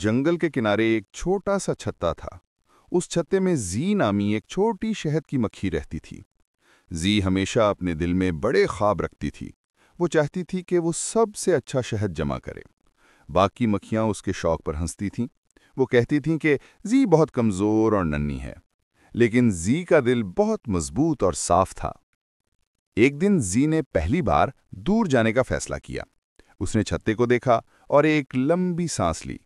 जंगल के किनारे एक छोटा सा छत्ता था। उस छत्ते में जी नामी एक छोटी शहद की मक्खी रहती थी। जी हमेशा अपने दिल में बड़े ख्वाब रखती थी। वो चाहती थी कि वो सबसे अच्छा शहद जमा करे। बाकी मक्खियां उसके शौक पर हंसती थीं। वो कहती थीं कि जी बहुत कमज़ोर और नन्ही है, लेकिन जी का दिल बहुत मजबूत और साफ था। एक दिन जी ने पहली बार दूर जाने का फैसला किया। उसने छत्ते को देखा और एक लंबी सांस ली।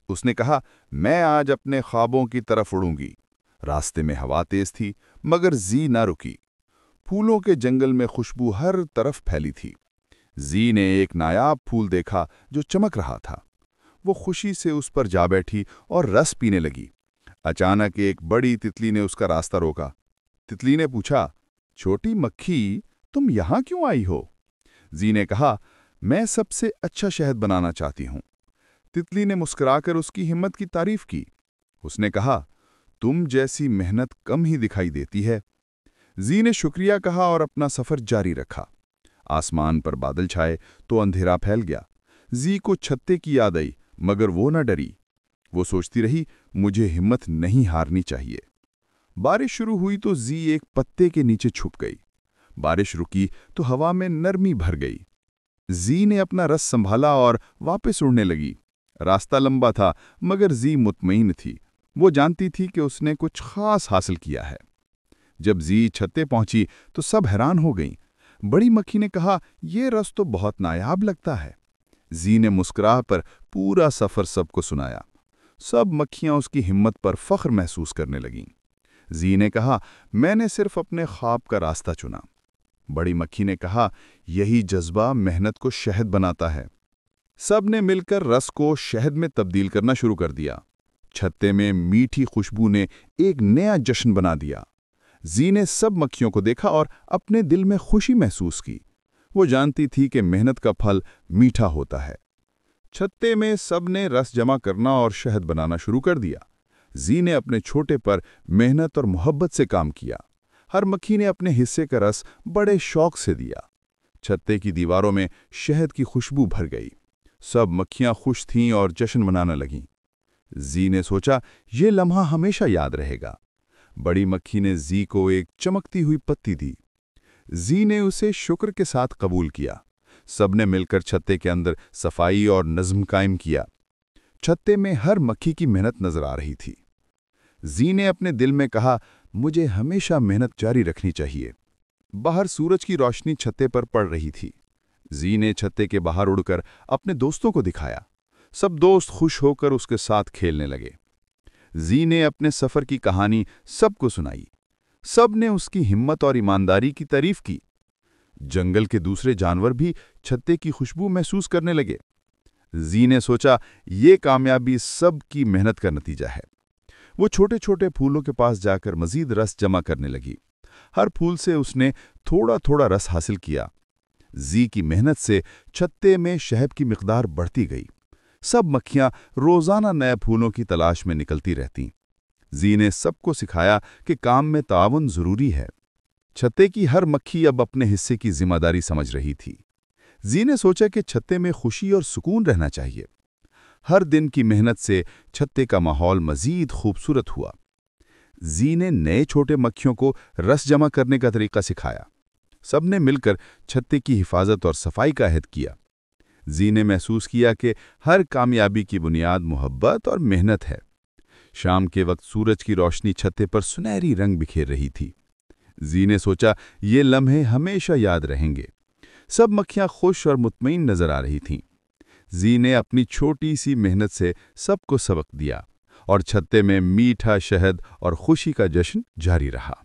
उसने कहा, मैं आज अपने ख्वाबों की तरफ उड़ूंगी। रास्ते में हवा तेज थी, मगर जी ना रुकी। फूलों के जंगल में खुशबू हर तरफ फैली थी। जी ने एक नायाब फूल देखा जो चमक रहा था। वो खुशी से उस पर जा बैठी और रस पीने लगी। अचानक एक बड़ी तितली ने उसका रास्ता रोका। तितली ने पूछा, छोटी मक्खी, तुम यहाँ क्यों आई हो? जी ने कहा, मैं सबसे अच्छा शहद बनाना चाहती हूँ। तितली ने मुस्कुराकर उसकी हिम्मत की तारीफ की। उसने कहा, तुम जैसी मेहनत कम ही दिखाई देती है। जी ने शुक्रिया कहा और अपना सफर जारी रखा। आसमान पर बादल छाए तो अंधेरा फैल गया। जी को छत्ते की याद आई, मगर वो न डरी। वो सोचती रही, मुझे हिम्मत नहीं हारनी चाहिए। बारिश शुरू हुई तो जी एक पत्ते के नीचे छुप गई। बारिश रुकी तो हवा में नरमी भर गई। जी ने अपना रस संभाला और वापस उड़ने लगी। रास्ता लंबा था, मगर जी मुतमईन थी। वो जानती थी कि उसने कुछ खास हासिल किया है। जब जी छत्ते पहुंची तो सब हैरान हो गईं। बड़ी मक्खी ने कहा, यह रस तो बहुत नायाब लगता है। जी ने मुस्कुरा पर पूरा सफर सबको सुनाया। सब मक्खियां उसकी हिम्मत पर फख्र महसूस करने लगीं। जी ने कहा, मैंने सिर्फ अपने ख्वाब का रास्ता चुना। बड़ी मक्खी ने कहा, यही जज्बा मेहनत को शहद बनाता है। सब ने मिलकर रस को शहद में तब्दील करना शुरू कर दिया। छत्ते में मीठी खुशबू ने एक नया जश्न बना दिया। जी ने सब मक्खियों को देखा और अपने दिल में खुशी महसूस की। वो जानती थी कि मेहनत का फल मीठा होता है। छत्ते में सब ने रस जमा करना और शहद बनाना शुरू कर दिया। जी ने अपने छोटे पर मेहनत और मोहब्बत से काम किया। हर मक्खी ने अपने हिस्से का रस बड़े शौक से दिया। छत्ते की दीवारों में शहद की खुशबू भर गई। सब मक्खियां खुश थीं और जश्न मनाने लगीं। जी ने सोचा, ये लम्हा हमेशा याद रहेगा। बड़ी मक्खी ने जी को एक चमकती हुई पत्ती दी। जी ने उसे शुक्र के साथ कबूल किया। सब ने मिलकर छत्ते के अंदर सफाई और नज्म कायम किया। छत्ते में हर मक्खी की मेहनत नजर आ रही थी। जी ने अपने दिल में कहा, मुझे हमेशा मेहनत जारी रखनी चाहिए। बाहर सूरज की रोशनी छत्ते पर पड़ रही थी। जी ने छत्ते के बाहर उड़कर अपने दोस्तों को दिखाया। सब दोस्त खुश होकर उसके साथ खेलने लगे। जी ने अपने सफर की कहानी सबको सुनाई। सब ने उसकी हिम्मत और ईमानदारी की तारीफ की। जंगल के दूसरे जानवर भी छत्ते की खुशबू महसूस करने लगे। जी ने सोचा, ये कामयाबी सब की मेहनत का नतीजा है। वो छोटे छोटे फूलों के पास जाकर मजीद रस जमा करने लगी। हर फूल से उसने थोड़ा थोड़ा रस हासिल किया। जी की मेहनत से छत्ते में शहद की मिकदार बढ़ती गई। सब मक्खियां रोजाना नए फूलों की तलाश में निकलती रहतीं। जी ने सबको सिखाया कि काम में ताउन जरूरी है। छत्ते की हर मक्खी अब अपने हिस्से की जिम्मेदारी समझ रही थी। जी ने सोचा कि छत्ते में खुशी और सुकून रहना चाहिए। हर दिन की मेहनत से छत्ते का माहौल मजीद खूबसूरत हुआ। जी ने नए छोटे मक्खियों को रस जमा करने का तरीका सिखाया। सबने मिलकर छत्ते की हिफाजत और सफाई का अहद किया। जी ने महसूस किया कि हर कामयाबी की बुनियाद मोहब्बत और मेहनत है। शाम के वक्त सूरज की रोशनी छत्ते पर सुनहरी रंग बिखेर रही थी। जी ने सोचा, ये लम्हे हमेशा याद रहेंगे। सब मक्खियां खुश और मुतमईन नजर आ रही थीं। जी ने अपनी छोटी सी मेहनत से सबको सबक दिया और छत्ते में मीठा शहद और खुशी का जश्न जारी रहा।